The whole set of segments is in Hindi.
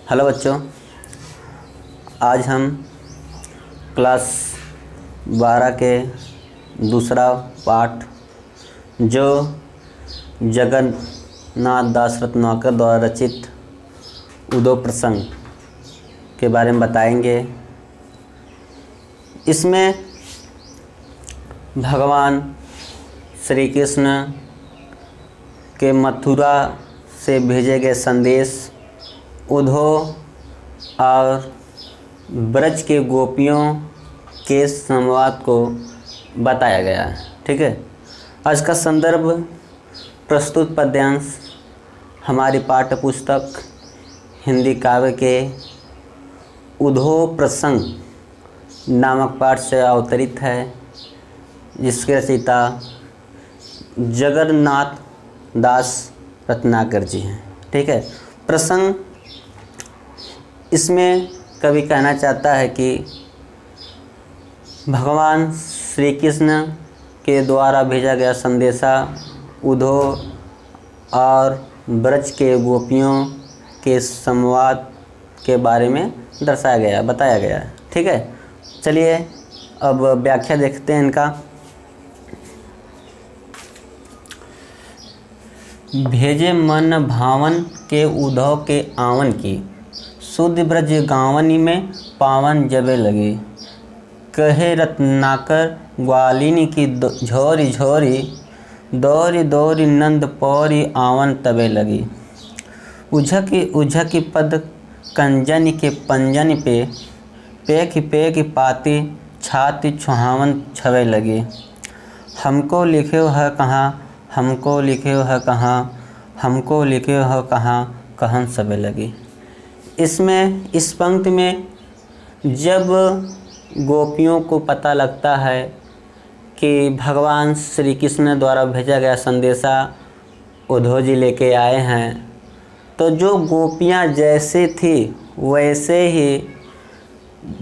हेलो बच्चों, आज हम क्लास 12 के दूसरा पाठ जो जगन्नाथ दास रत्नाकर द्वारा रचित उदो प्रसंग के बारे में बताएंगे। इसमें भगवान श्री कृष्ण के मथुरा से भेजे गए संदेश, उद्धव और ब्रज के गोपियों के संवाद को बताया गया है। ठीक है, आज का संदर्भ प्रस्तुत पद्यांश हमारी पाठ्य पुस्तक हिंदी काव्य के उद्धव प्रसंग नामक पाठ से अवतरित है, जिसके रचयिता जगन्नाथ दास रत्नाकर जी हैं। ठीक है, प्रसंग इसमें कवि कहना चाहता है कि भगवान श्री कृष्ण के द्वारा भेजा गया संदेशा उद्धव और ब्रज के गोपियों के संवाद के बारे में दर्शाया गया, बताया गया है। ठीक है, चलिए अब व्याख्या देखते हैं इनका। भेजे मन भावन के उद्धव के आवन की, शुद्ध ब्रज गावनी में पावन जबे लगी। कहे रत्नाकर ग्वालिनी की झोरी झोरी, दौरी दौरी नंद पौरी आवन तबे लगी। उझकी पद कंजन के पंजन पे, पेख पाती छाती छुहावन छवे लगी। हमको लिखे है कहाँ, हमको लिखे है कहाँ, हमको लिखे है कहाँ, कहन सबे लगी। इसमें इस पंक्ति में जब गोपियों को पता लगता है कि भगवान श्री कृष्ण द्वारा भेजा गया संदेशा उद्धव जी लेके आए हैं, तो जो गोपियाँ जैसे थी वैसे ही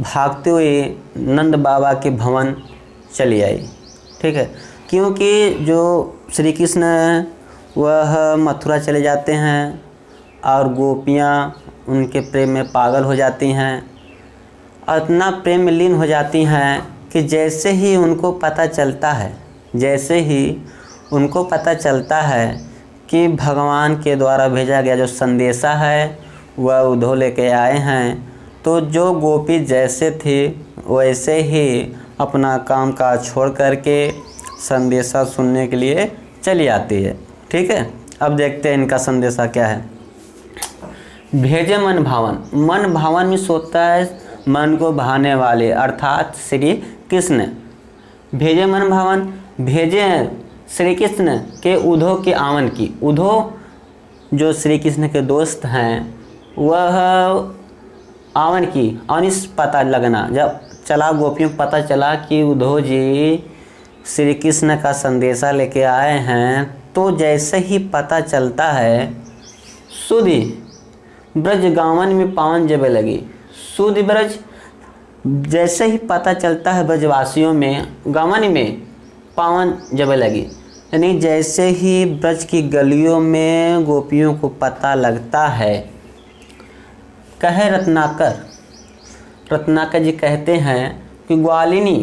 भागते हुए नंद बाबा के भवन चली आई। ठीक है, क्योंकि जो श्री कृष्ण वह मथुरा चले जाते हैं और गोपियाँ उनके प्रेम में पागल हो जाती हैं, इतना प्रेम में लीन हो जाती हैं कि जैसे ही उनको पता चलता है कि भगवान के द्वारा भेजा गया जो संदेशा है वह उद्धव लेके आए हैं, तो जो गोपी जैसे थी वैसे ही अपना काम काज छोड़ करके संदेशा सुनने के लिए चली आती है। ठीक है, अब देखते हैं इनका संदेशा क्या है। भेजे मन भावन, मन भावन में सोता है मन को भाने वाले, अर्थात श्री कृष्ण। भेजे मन भावन, भेजे श्री कृष्ण के उद्धव के आवन की। उद्धव जो श्री कृष्ण के दोस्त हैं वह आवन की, अनिस पता लगना, जब चला गोपियों को पता चला कि उद्धव जी श्री कृष्ण का संदेशा लेके आए हैं, तो जैसे ही पता चलता है सुधि ब्रज गावन में पावन जबे लगी। सुधि ब्रज, जैसे ही पता चलता है ब्रजवासियों में गावन में पावन जबे लगी, यानी जैसे ही ब्रज की गलियों में गोपियों को पता लगता है। कहे रत्नाकर जी कहते हैं कि ग्वालिनी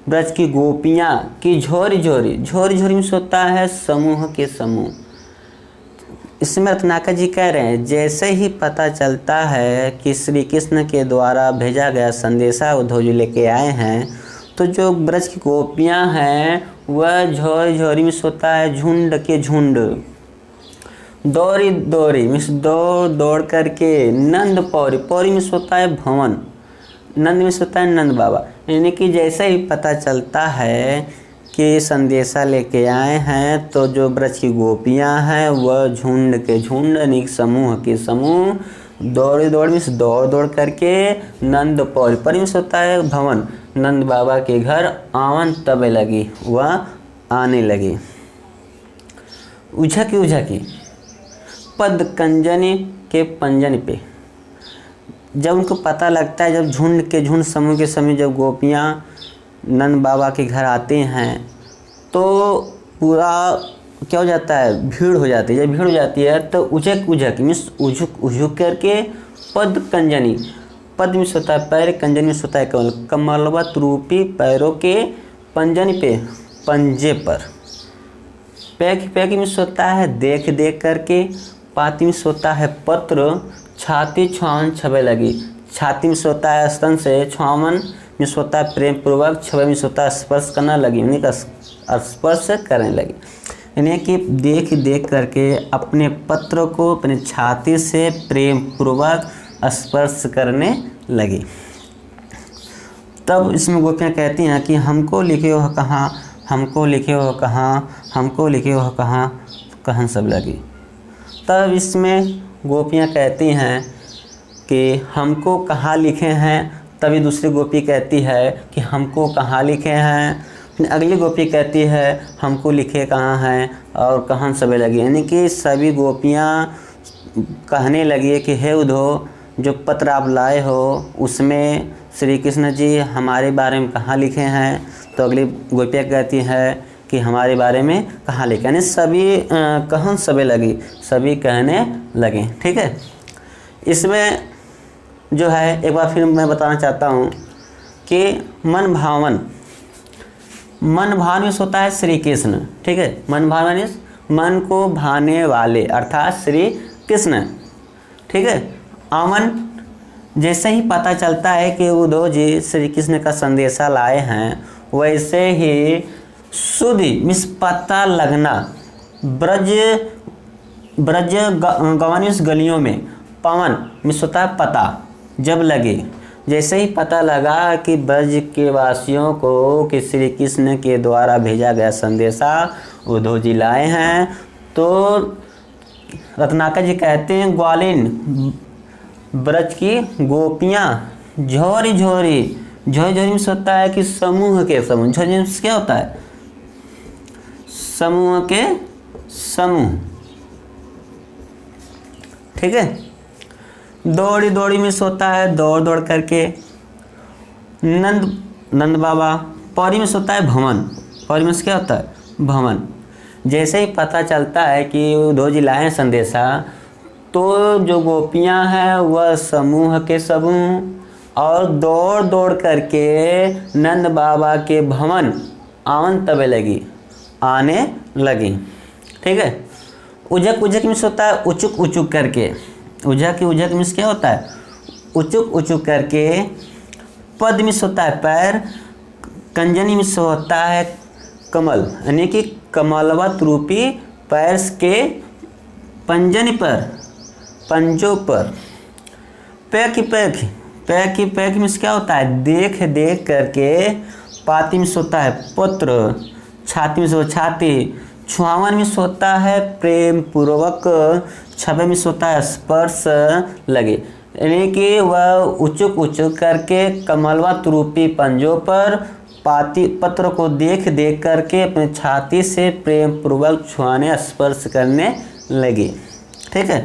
ब्रज की गोपियाँ की झोरी झोरी में सोता है समूह के समूह। इसमें रत्नाकर जी कह रहे हैं जैसे ही पता चलता है कि श्री कृष्ण के द्वारा भेजा गया संदेशा उद्धव जी लेके आए हैं, तो जो ब्रज की गोपियाँ हैं वह झोरी झोरी में सोता है झुंड के झुंड, दौरी दौरी मिस दौड़ करके, नंद पौरी में सोता है भवन, नंद में सोता है नंद बाबा। यानी कि जैसे ही पता चलता है कि संदेशा लेके आए हैं, तो जो ब्रज की गोपियां हैं वह झुंड के झुंड यानी समूह के समूह, दौड़ करके नंद पौरी में सोता है भवन, नंद बाबा के घर आवन तबे लगी, वह आने लगी। उझकी पद कंजनी के पंजन पे, जब उनको पता लगता है, जब झुंड के झुंड समूह के समूह जब गोपियाँ नंद बाबा के घर आते हैं, तो पूरा क्या हो जाता है, भीड़ हो जाती है। जब भीड़ हो जाती है तो उजक उजक मीन्स उझुक उझुक करके पद कंजनी, पद मीन्स होता है पैर, कंजनी मीन्स होता है कमल, कमलवत रूपी पैरों के पंजन पे, पंजे पर। पैक पैक मीन्स होता है देख देख करके, पाती मीन्स होता है पत्र, छाती छुआवन छबे लगी, छाती मीन्स होता है स्तन से, छुआवन मीन्स होता है प्रेम पूर्वक, छबे मीन्स होता है स्पर्श करना लगी, यानी का स्पर्श करने लगी, यानी कि देख देख करके अपने पत्र को अपने छाती से प्रेम पूर्वक स्पर्श करने लगी। तब इसमें गोपियाँ कहती हैं कि हमको लिखे हो कहाँ, हमको लिखे हो कहाँ, हमको लिखे हो कहाँ, कहन सब लगी। तब इसमें गोपियाँ कहती हैं कि हमको कहाँ लिखे हैं, तभी दूसरी गोपी कहती है कि हमको कहाँ लिखे हैं, फिर अगली गोपी कहती है हमको लिखे कहाँ हैं, और कहन सब लगी, यानी कि सभी गोपियाँ कहने लगी कि हे उद्धव, जो पत्र आप लाए हो उसमें श्री कृष्ण जी हमारे बारे में कहाँ लिखे हैं। तो अगली गोपियाँ कहती है कि हमारे बारे में कहाँ लिखे, यानी सभी कहन सबे लगी, सभी कहने लगे। ठीक है, इसमें जो है एक बार फिर मैं बताना चाहता हूँ कि मन भावन, मन भावन में होता है श्री कृष्ण। ठीक है, मन भावन मन को भाने वाले अर्थात श्री कृष्ण। ठीक है, आमन जैसे ही पता चलता है कि उद्धव जी श्री कृष्ण का संदेशा लाए हैं, वैसे ही सुधि मिस पता लगना, ब्रज ब्रज गवनिस गलियों में, पवन मिस होता है पता, जब लगे, जैसे ही पता लगा कि ब्रज के वासियों को कि श्री कृष्ण के द्वारा भेजा गया संदेशा उद्धव जी लाए हैं, तो रत्नाकर जी कहते हैं ग्वालिन ब्रज की गोपियाँ झोरी झोरी, झोरी झोरी में होता है कि समूह के समूह, झोरी में क्या होता है, समूह के समूह। ठीक है, दौड़ी दौड़ी में होता है दौड़ दौड़ करके, नंद बाबा, पौड़ी में होता है भवन, पौड़ी में क्या होता है भवन। जैसे ही पता चलता है कि उद्धव जी लाए संदेशा, तो जो गोपियां हैं वह समूह के समूह और दौड़ दौड़ करके नंद बाबा के भवन आवन तबे लगी, आने लगी। ठीक है, उजक उजक मिस होता है उचुक उचुक करके, उजक उजक मिस क्या होता है उचुक उचुक करके, पद मिस होता है पैर, कंजनी मिस होता है कमल, यानी कि कमलवत रूपी पैर के पंजनी पर, पंजों पर, pack pack pack pack miss क्या होता है देख देख करके, पाती मिस होता है पत्र, छाती में से छाती, छुआवन में होता है प्रेम पूर्वक, छबे में होता है स्पर्श लगे, यानी कि वह उचुक उचुक करके कमलवत रूपी पंजों पर पाती पत्र को देख देख करके अपने छाती से प्रेम पूर्वक छुआने स्पर्श करने लगी। ठीक है,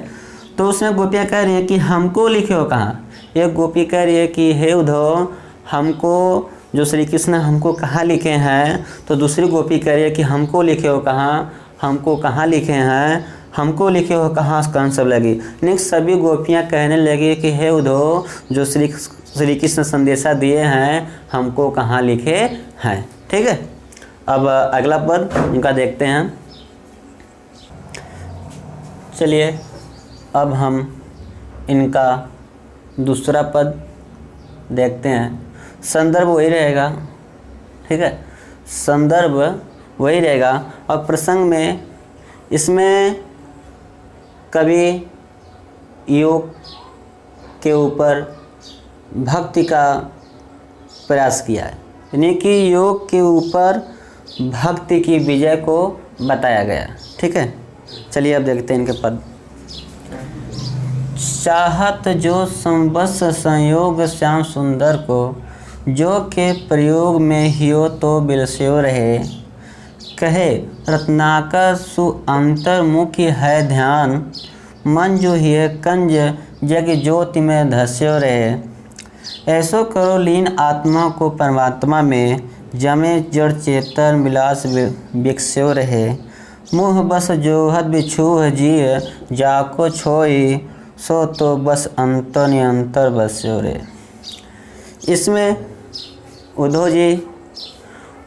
तो उसमें गोपियाँ कह रही है कि हमको लिखे हो कहाँ, एक गोपी कह रही है कि हे उद्धव हमको, जो श्री कृष्ण हमको कहाँ लिखे हैं, तो दूसरी गोपी कह रही है कि हमको लिखे हो कहाँ, हमको कहाँ लिखे हैं, हमको लिखे हो कहाँ, कौन सब लगी। नेक्स्ट सभी गोपियाँ कहने लगी कि हे उद्धव, जो श्री कृष्ण संदेशा दिए हैं हमको कहाँ लिखे हैं। ठीक है, अब अगला पद उनका देखते हैं। चलिए अब हम इनका दूसरा पद देखते हैं। संदर्भ वही रहेगा। ठीक है, संदर्भ वही रहेगा और प्रसंग में इसमें कवि योग के ऊपर भक्ति का प्रयास किया है, यानी कि योग के ऊपर भक्ति की विजय को बताया गया। ठीक है, चलिए अब देखते हैं इनके पद। चाहत जो संबस संयोग श्याम सुंदर को, जो के प्रयोग में हियो तो बिलस्यो रहे, कहे रत्नाकर सु अंतर्मुखी है ध्यान, मन जो हिय कंज जग ज्योति में धस्यो रहे। ऐसो करो लीन आत्मा को परमात्मा में, जमे जड़ चेतन विलास विकस्यो रहे। मुँह बस जोहत बिछूह जिय जाको छोई, सो तो बस अंतर नियंतर बस्यो रे। इसमें उद्धव जी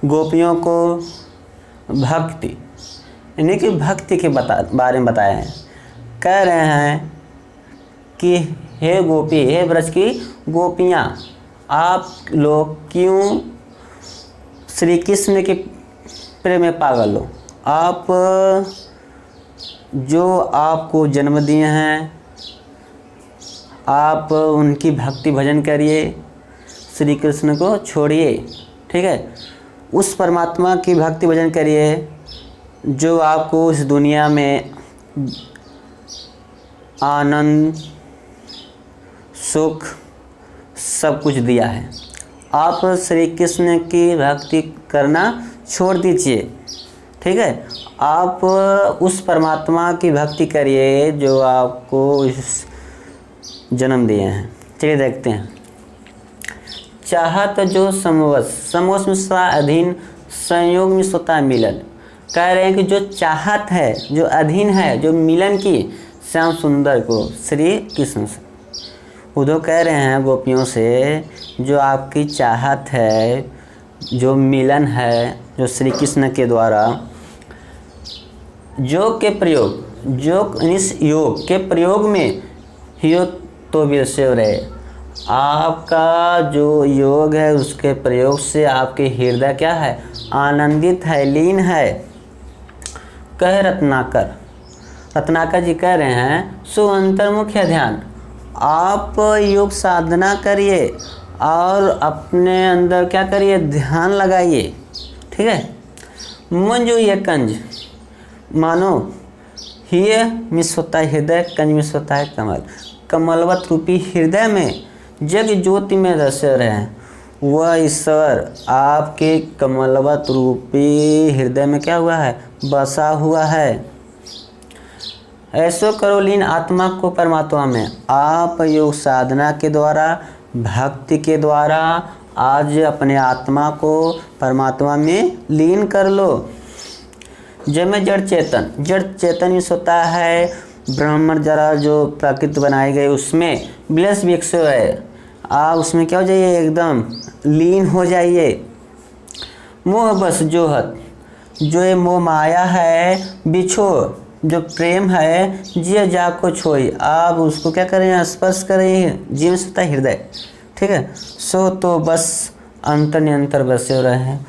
गोपियों को भक्ति यानी कि भक्ति के बारे में बताए हैं। कह रहे हैं कि हे गोपी, हे ब्रज की गोपियाँ, आप लोग क्यों श्री कृष्ण के प्रेम में पागल हो। आप जो आपको जन्म दिए हैं, आप उनकी भक्ति भजन करिए, श्री कृष्ण को छोड़िए, ठीक है। उस परमात्मा की भक्ति भजन करिए जो आपको इस दुनिया में आनंद, सुख सब कुछ दिया है। आप श्री कृष्ण की भक्ति करना छोड़ दीजिए, ठीक है। आप उस परमात्मा की भक्ति करिए जो आपको इस जन्म दिए हैं। चलिए देखते हैं। चाहत जो समवश, समवश में सा अधीन, संयोग में स्वतः मिलन। कह रहे हैं कि जो चाहत है, जो अधीन है, जो मिलन की श्याम सुंदर को, श्री कृष्ण से। उद्धव कह रहे हैं गोपियों से, जो आपकी चाहत है, जो मिलन है, जो श्री कृष्ण के द्वारा योग के प्रयोग, योग इस योग के प्रयोग में हियो तो विषय रहे। आपका जो योग है उसके प्रयोग से आपके हृदय क्या है, आनंदित है, लीन है। कह रत्नाकर, रत्नाकर जी कह रहे हैं सो अंतर्मुख्य ध्यान। आप योग साधना करिए और अपने अंदर क्या करिए, ध्यान लगाइए, ठीक है। मंजू ये कंज, मानो ये मिस होता है हृदय, कंज मिस होता है कमल। कमलवत रूपी हृदय में जग ज्योति में रसे रहे, वह ईश्वर आपके कमलवत रूपी हृदय में क्या हुआ है, बसा हुआ है। ऐसो करो लीन आत्मा को परमात्मा में। आप योग साधना के द्वारा, भक्ति के द्वारा आज अपने आत्मा को परमात्मा में लीन कर लो। जब में जड़ चेतन, जड़ चेतन ही होता है ब्रह्म जरा जो प्रकृति बनाई गई उसमें विलस विकसित है। आप उसमें क्या हो जाइए, एकदम लीन हो जाइए। मोह बस जोहत, जो ये मोह माया है बिछो, जो प्रेम है जिय जाग को छोई। आप उसको क्या करें, स्पर्श करें, जीवन सत्ता हृदय, ठीक है। सो तो बस अंतर नियंतर बसे रहे हैं।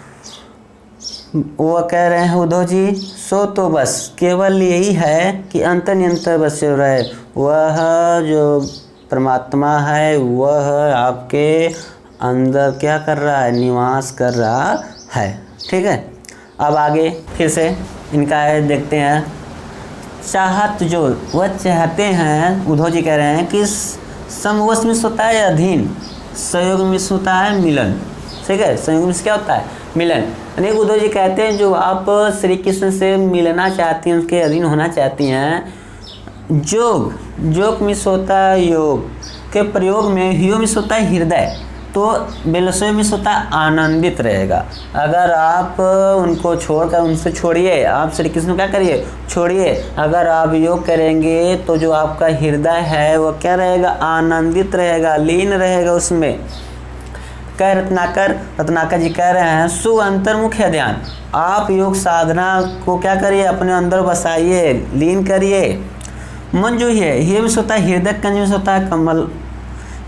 वो कह रहे हैं उद्धव जी, सो तो बस केवल यही है कि अंतर नियंतर बसे रहे। वह जो परमात्मा है वह आपके अंदर क्या कर रहा है, निवास कर रहा है, ठीक है। अब आगे फिर से इनका है देखते हैं। चाहत जो वह चाहते हैं, उद्धव जी कह रहे हैं कि समवश में होता है अधीन, संयोग में होता है मिलन, ठीक है। संयोग में क्या होता है, मिलन। यानी उद्धव जी कहते हैं जो आप श्री कृष्ण से मिलना चाहती हैं, उसके अधीन होना चाहती हैं, योग, योग में होता है योग के प्रयोग में, योग में होता है हृदय, तो बेलसों में होता है आनंदित रहेगा। अगर आप उनको छोड़कर, उनसे छोड़िए, आप श्री कृष्ण क्या करिए, छोड़िए। अगर आप योग करेंगे तो जो आपका हृदय है वो क्या रहेगा, आनंदित रहेगा, लीन रहेगा उसमें। कह रत्नाकर, रत्नाकर जी कह रहे हैं सु अंतर्मुख्य ध्यान। आप योग साधना को क्या करिए, अपने अंदर बसाइए, लीन करिए। मन जो है ये भी होता है हृदय, कंज में होता है कमल,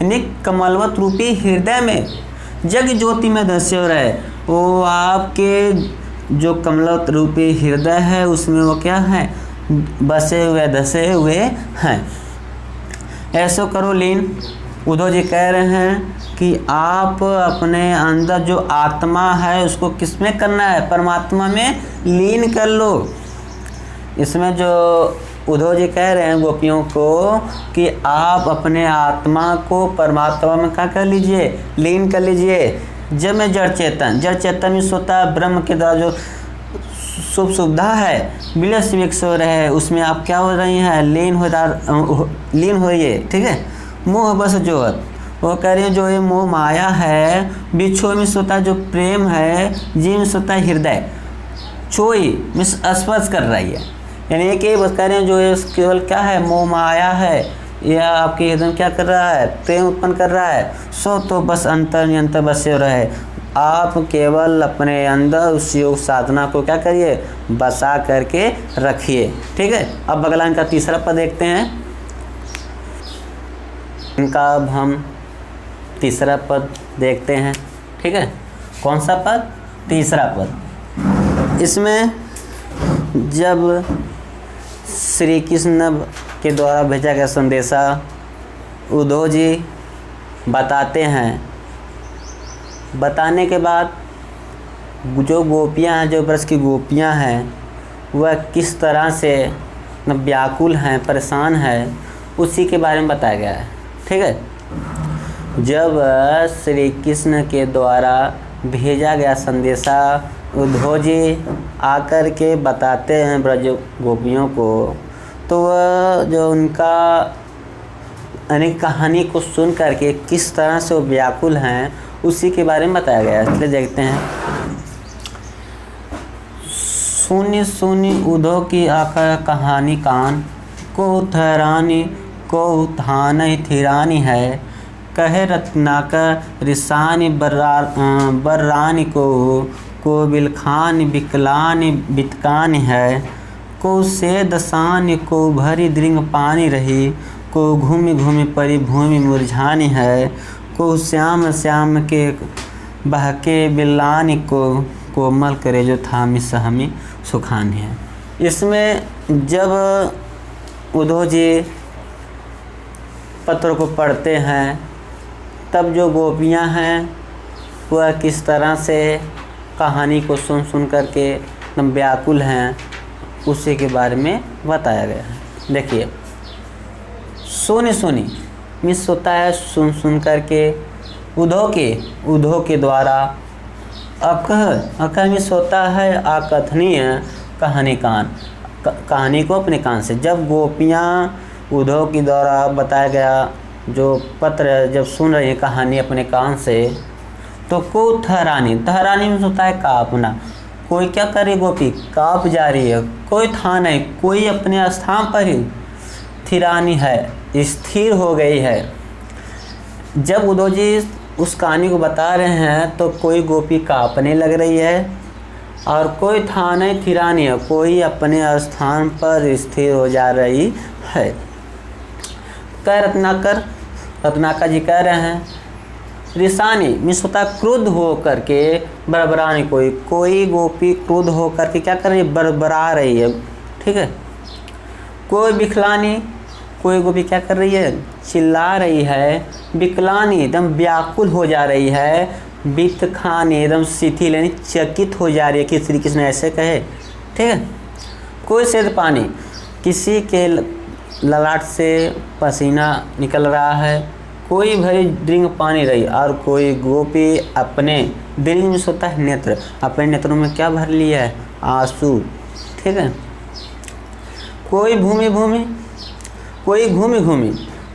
यानी कमलवत रूपी हृदय में जग ज्योति में धसे रहे। वो आपके जो कमलवत रूपी हृदय है उसमें वो क्या है, बसे हुए, धसे हुए हैं। ऐसो करो लीन। उद्धव जी कह रहे हैं कि आप अपने अंदर जो आत्मा है उसको किस में करना है, परमात्मा में लीन कर लो। इसमें जो उद्धव जी कह रहे हैं गोपियों को कि आप अपने आत्मा को परमात्मा में क्या कर लीजिए, लीन कर लीजिए। जब में जड़ चेतन, जड़ चेतन में सोता ब्रह्म के द्वारा जो शुभ सुविधा है विलस विकसित रहे, उसमें आप क्या हो रही हैं, लीन होइए, ठीक है। मोह बस जोहत, वो कह रहे हैं जो ये मोह माया है बिछो में सोता जो प्रेम है, जी में सोता हृदय। चोई मीन्स स्पर्श कर रही है, यानी एक ही बस कह रहे हैं जो ये केवल क्या है, मोह माया है, यह आपके हृदय में क्या कर रहा है, प्रेम उत्पन्न कर रहा है। सो तो बस अंतर निरंतर बसे रहे, आप केवल अपने अंदर उस योग साधना को क्या करिए, बसा करके रखिए। ठीक है, अब अगला इनका तीसरा पद देखते हैं। इनका अब हम तीसरा पद देखते हैं। ठीक है, कौन सा पद, तीसरा पद। इसमें जब श्री कृष्ण के द्वारा भेजा गया संदेशा उद्धव जी बताते हैं, बताने के बाद जो गोपियां हैं, जो ब्रज की गोपियां हैं, वह किस तरह से व्याकुल हैं, परेशान हैं, उसी के बारे में बताया गया है। ठीक है, जब श्री कृष्ण के द्वारा भेजा गया संदेशा उद्धव जी आकर के बताते हैं ब्रज गोपियों को, तो वह जो उनका अनेक कहानी को सुन करके किस तरह से वो व्याकुल हैं, उसी के बारे में बताया गया है। इसलिए देखते हैं। सुनी सुनी उद्धव की आकर कहानी कान को ठहरानी को थान थिरानी है, कहे रत्नाकर रिसानी बर्रानी को बिलखान बिकलान बितकान है, को से दसान को भरी दृंग पानी रही, को घूमि घूमि परिभूमि मुरझानी है, को श्याम श्याम के बहके बिल्लानी को कोमल करे जो थामी सहमी सुखानी है। इसमें जब उद्धव जी पत्र को पढ़ते हैं, तब जो गोपियां हैं वह किस तरह से कहानी को सुन सुन करके एकदम व्याकुल हैं, उसी के बारे में बताया गया है। देखिए, सुनी सुनी मिस होता है सुन सुन करके, उद्धव के द्वारा, अकह मिस होता है अकथनीय कहानी कान, कहानी को अपने कान से। जब गोपियाँ उद्धव के द्वारा बताया गया जो पत्र जब सुन रही है कहानी अपने कान से, तो को ठहरानी में होता है कांपना। कोई क्या करे, गोपी कांप जा रही है, कोई था नहीं, कोई अपने स्थान पर ही थिरानी है, स्थिर हो गई है। जब उद्धव जी उस कहानी को बता रहे हैं तो कोई गोपी कांपने लग रही है, और कोई था नहीं थिरानी है, कोई अपने स्थान पर स्थिर हो जा रही है। कह रत्नाकर जी कह रहे हैं, रिसानी मिस होता है क्रुद्ध हो करके, बरबरानी कोई गोपी क्रुद्ध हो करके क्या कर रही है, बरबरा रही है। ठीक है, कोई बिखलानी, कोई गोपी क्या कर रही है, चिल्ला रही है। बिकलानी एकदम व्याकुल हो जा रही है। बित खानी एकदम शिथिल यानी चकित हो जा रही है कि श्री कृष्ण ऐसे कहे। ठीक है, कोई सिर पानी, किसी के ललाट से पसीना निकल रहा है, कोई भरी दृंग पानी रही, और कोई गोपी अपने दृंग में होता है नेत्र, अपने नेत्रों में क्या भर लिया है, आंसू। ठीक है, कोई घूमी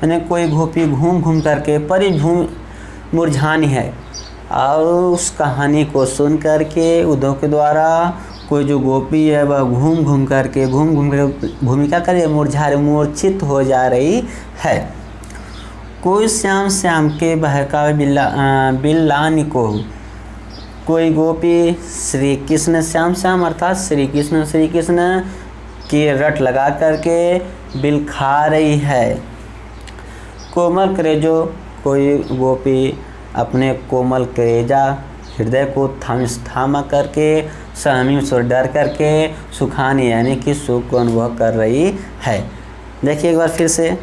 यानी कोई गोपी घूम करके परिभूमि मुरझानी है। और उस कहानी को सुन करके उद्धव के द्वारा कोई जो गोपी है वह घूम करके भूमिका करे मूर्छित हो जा रही है। कोई श्याम के बहका बिल्लानी को, कोई गोपी श्री कृष्ण श्याम अर्थात श्री कृष्ण की रट लगा करके बिल खा रही है। कोमल करेजो, कोई गोपी अपने कोमल करेजा हृदय को थामा करके सहमी से डर करके सुखानी यानी कि सुख को अनुभव कर रही है। देखिए एक बार फिर से,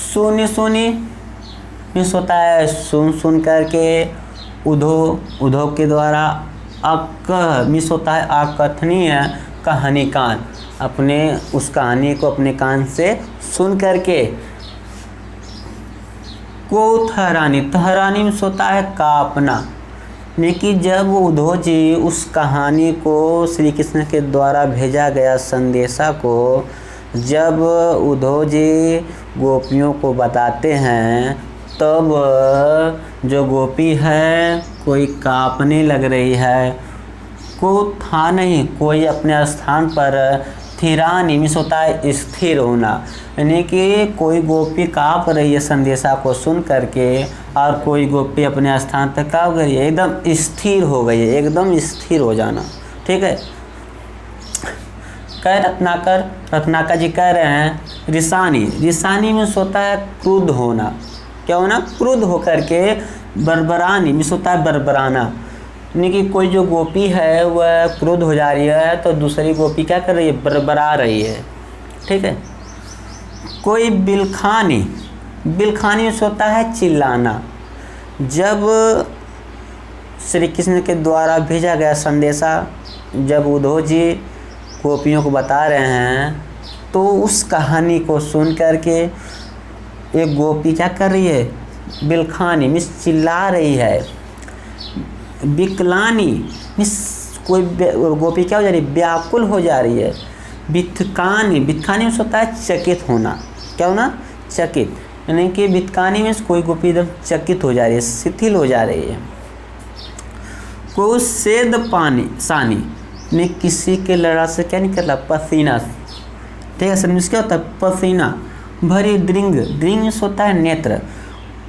सुनी मिस होता है सुन करके, उद्धव के द्वारा मिस होता है अकथनीय कहानी कान, अपने उस कहानी को अपने कान से सुन करके। को ठहरानी में होता है कांपना, यानी कि जब उद्धव जी उस कहानी को श्री कृष्ण के द्वारा भेजा गया संदेशा को जब उद्धव जी गोपियों को बताते हैं, तब जो गोपी है कोई कांपने लग रही है, को था नहीं कोई अपने स्थान पर, थिरानी मीन्स होता है स्थिर होना, यानी कि कोई गोपी काँप रही है संदेशा को सुन करके और कोई गोपी अपने स्थान पर क्या हो गई है, एकदम स्थिर हो गई है, एकदम स्थिर हो जाना। ठीक है। कह रत्नाकर जी कह रहे हैं रिसानी मीन्स होता है क्रुद्ध होना। क्या होना? क्रुद्ध होकर के। बरबरानी मीन्स होता है बरबराना, यानी कि कोई जो गोपी है वह क्रुद्ध हो जा रही है तो दूसरी गोपी क्या कर रही है, बरबरा रही है। ठीक है। कोई बिलखानी मीन्स होता है चिल्लाना। जब श्री कृष्ण के द्वारा भेजा गया संदेशा जब उद्धव जी गोपियों को बता रहे हैं तो उस कहानी को सुन करके एक गोपी क्या कर रही है, बिलखानी मीन्स चिल्ला रही है। बिकलानी मीन्स कोई गोपी क्या हो जा रही है, व्याकुल हो जा रही है। बिथकानी मीन्स होता है चकित होना। क्या होना? चकित, यानी कि बिथकानी मीन्स कोई गोपी एकदम चकित हो जा रही है, शिथिल हो जा रही है। कोई सेद पानी सानी ने किसी के लड़ा से क्या निकला, पसीना। ठीक है। सर क्या होता है, पसीना भरी द्रिंग मीन्स होता है नेत्र।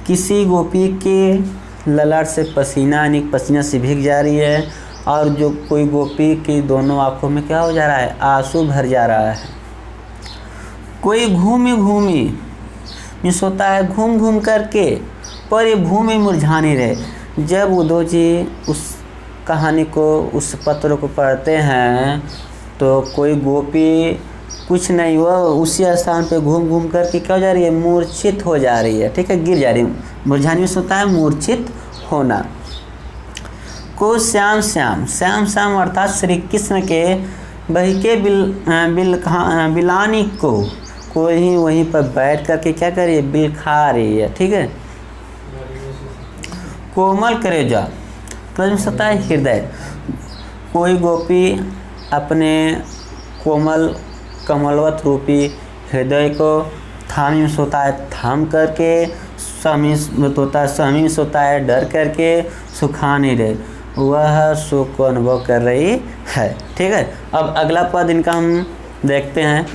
किसी गोपी के ललाट से पसीना यानी पसीना से भीग जा रही है और जो कोई गोपी की दोनों आंखों में क्या हो जा रहा है, आंसू भर जा रहा है। कोई घूमी मीन्स होता है घूम घूम करके, पर ये भूमि मुरझा नहीं रहे। जब उद्धव जी उस कहानी को, उस पत्र को पढ़ते हैं तो कोई गोपी कुछ नहीं हुआ, उसी स्थान पे घूम घूम करके क्या हो जा रही है, मूर्छित हो जा रही है। ठीक है। गिर जा रही है। मुरझाने से होता है मूर्छित होना। को श्याम अर्थात श्री कृष्ण के बहिके बिलानी को कोई वहीं पर बैठ करके क्या कर रही है, बिलखा रही है। ठीक है। कोमल करेजा होता है हृदय। कोई गोपी अपने कोमल कमलवत रूपी हृदय को थामिस होता है थाम करके, समीस होता है डर करके, सुखा नहीं रहे, वह सुख को अनुभव कर रही है। ठीक है। अब अगला पद इनका हम देखते हैं।